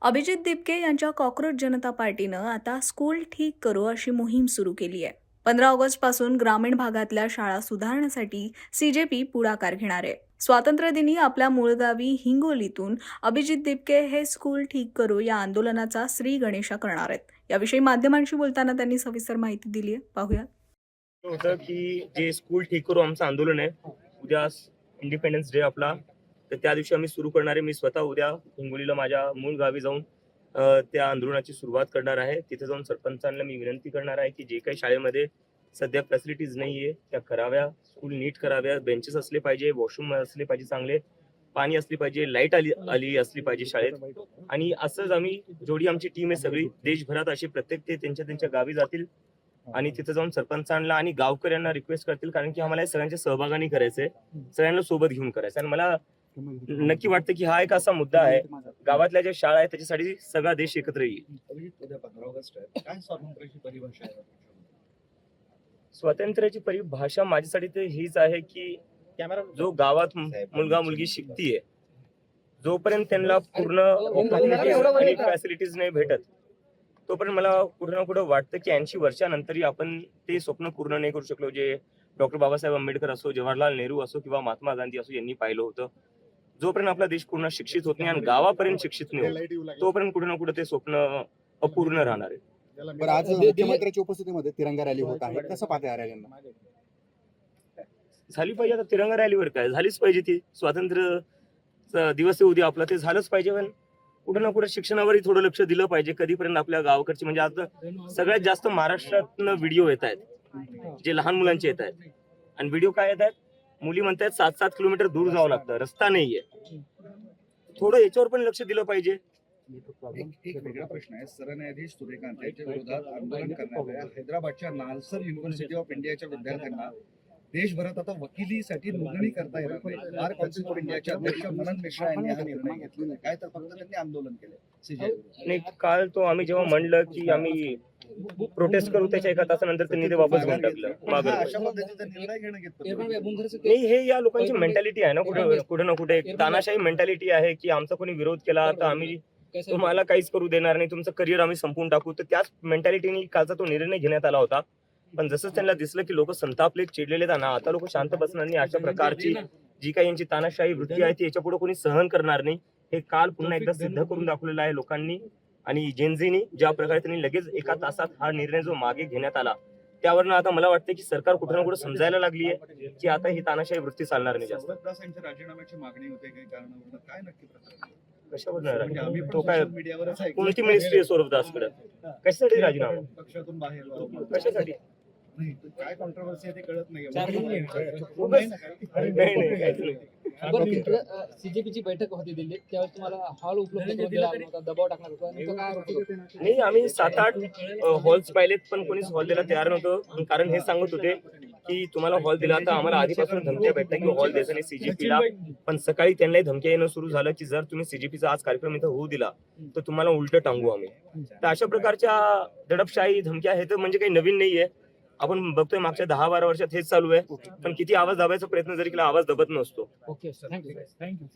अभिजित दिपके यांच्या कॉक्रोच जनता पार्टीनं आता स्कूल ठीक करो अशी मोहीम सुरू केली आहे. 15 ऑगस्टपासून ग्रामीण भागातल्या शाळा सुधारण्यासाठी सीजेपी पुढाकार घेणार आहे. स्वातंत्र्यदिनी आपल्या मूळ गावी हिंगोलीतून अभिजित दिपके हे स्कूल ठीक करो या आंदोलनाचा श्री गणेशा करणार आहेत. याविषयी माध्यमांशी बोलताना त्यांनी सविस्तर माहिती दिली आहे. पाहूया. होतं की जे स्कूल ठीक करू आमचं आंदोलन आहे, उद्या इंडिपेंडन्स डे आपला, तर त्या दिवशी आम्ही सुरू करणार आहे. मी स्वतः उद्या हिंगोलीला माझ्या मूळ गावी जाऊन त्या आंदोलनाची सुरुवात करणार आहे. तिथे जाऊन सरपंचांना मी विनंती करणार आहे की जे काही शाळेमध्ये सध्या फॅसिलिटीज नाहीये त्या कराव्या, स्कूल नीट कराव्या, बेंचेस असले पाहिजे, वॉशरूम असले पाहिजे, चांगले पाणी असली पाहिजे, लाईट आली असली पाहिजे शाळेत. आणि असंच आम्ही जेवढी आमची टीम आहे सगळी देशभरात अशी प्रत्येक ते त्यांच्या गावी जातील आणि तिथे जाऊन सरपंचांना आणि गावकऱ्यांना रिक्वेस्ट करतील, कारण की आम्हाला सगळ्यांच्या सहभागाने करायचंय, सगळ्यांना सोबत घेऊन करायचं. आणि मला नक्की वाटतं की हा एक असा मुद्दा आहे, गावातल्या ज्या शाळा आहेत त्याच्यासाठी सगळा देश एकत्र येईल. स्वातंत्र्याची परिभाषा माझ्यासाठी तर हीच आहे की जो गावात मुलगा मुलगी शिकतीये, जोपर्यंत त्यांना पूर्ण आणि फॅसिलिटीज नाही भेटत, तोपर्यंत मला कुठं ना कुठं वाटतं की 80 वर्षानंतरही आपण ते स्वप्न पूर्ण नाही करू शकलो, जे डॉक्टर बाबासाहेब आंबेडकर असो, जवाहरलाल नेहरू असो किंवा महात्मा गांधी असो यांनी पाहिलं होतं. जोपर्यंत आपला देश पूर्ण शिक्षित होत नाही आणि गावापर्यंत शिक्षित नाही होत, तोपर्यंत कुठे ना कुठे ते स्वप्न अपूर्ण राहणार आहे. बरं, आज मुख्यमंत्र्यांच्या उपस्थितीमध्ये तिरंगा रॅली होत आहे, कसं पाहताय या रॅलीला? झाली पाहिजे. आता तिरंगा रॅलीवर काय, झालीच पाहिजे. ती स्वातंत्र्य दिवस आहे उद्या आपला, ते झालंच पाहिजे. पण कुठे ना कुठे शिक्षणावरही थोडं लक्ष दिलं पाहिजे. कधीपर्यंत आपल्या गावाकडचे, म्हणजे आता सगळ्यात जास्त महाराष्ट्रातनं व्हिडिओ येत आहेत जे लहान मुलांचे येत आहेत. आणि व्हिडिओ काय येत आहेत, मुली म्हणतात 7-7 किलोमीटर दूर जावं लागतं, रस्ता नाहीये. थोडं याच्यावर पण लक्ष दिलं पाहिजे. एक वेगळा प्रश्न आहे. सरन्यायाधीश सूर्यकांत यांच्या विरोधात आंदोलन करणाऱ्या हैदराबादच्या नालसर युनिव्हर्सिटी ऑफ इंडियाच्या विद्यार्थ्यांना देशभरात आता वकिलीसाठी नोंदणी करता येणार नाही. बार काउन्सिल ऑफ इंडियाचे अध्यक्ष मनन मिश्रा यांनी हा निर्णय घेतलेला आहे. काय तर फक्त त्यांनी आंदोलन केलंय. नाही, काल तो आम्ही जेव्हा म्हणलं की आम्ही प्रोटेस्ट करू, त्याच्या एका तासानंतर त्यांनी ते वापस घेऊन टाकलं मागं. अशा पद्धतीचा निर्णय घेणं घेतलं नाही, हे या लोकांची मेंटॅलिटी आहे ना, कुठे ना कुठे तानाशाही मेंटॅलिटी आहे की आमचा कोणी विरोध केला तर आम्ही तुम्हाला काहीच करू देणार नाही, तुमचं करिअर आम्ही संपवून टाकू. तर त्याच मेंटॅलिटीने कालचा तो निर्णय घेण्यात आला होता. पण जसं त्यांना दिसलं की लोक संतापले, चिडलेले, ना आता लोक शांत बसणार नाही. अशा प्रकारची जी काही यांची तानाशाही वृत्ती आहे ती याच्या पुढे कोणी सहन करणार नाही. हे काल पुन्हा एकदा सिद्ध करून दाखवलेलं आहे लोकांनी. आणि जेनझीनी ज्या प्रकारे त्यांनी लगेच एका तासात हा निर्णय जो मागे घेण्यात आला, त्यावरनं आता मला वाटतं की सरकार कुठे ना कुठे समजायला लागली आहे की आता ही तानाशाही वृत्ती चालणार नाही जास्त. राजीनाम्याची मागणी होते काही कारणावरून, काय नक्की प्रकार? कशावर तो काय, कोणती मिनिस्ट्री आहे सौरभ दासकडे, कशासाठी राजीनामा, पक्षातून बाहेर कशासाठी? काय कॉन्ट्रोवर्सी आहे ते कळत नाही. सीजेपीची बैठक होती दिल्लीत, त्यावेळेस तुम्हाला हॉल उपलब्ध करून दिला होता, दबाव टाकणार होता, नेमकं काय होतं? नाही, आम्ही 7-8 हॉल्स पाहिलेत पण कोणीच हॉल द्यायला तयार नव्हतं. कारण हे सांगत होते की तुम्हाला हॉल दिला तर आम्हाला आधीपासून धमक्या भेटल्या की हॉल द्यायचा नाही सीजेपीला. पण सकाळी त्यांनाही धमक्या येणं सुरू झालं की जर तुम्ही सीजेपीचा आज कार्यक्रम इथं होऊ दिला तर तुम्हाला उलट टांगू आम्ही. तर अशा प्रकारच्या दडपशाही धमक्या हे तर म्हणजे काही नवीन नाहीये. आपण बघतोय मागच्या 10-12 वर्षात हेच चालू आहे. पण किती आवाज दाबायचा प्रयत्न जरी केला, आवाज दबत नसतो. Okay sir, thank you.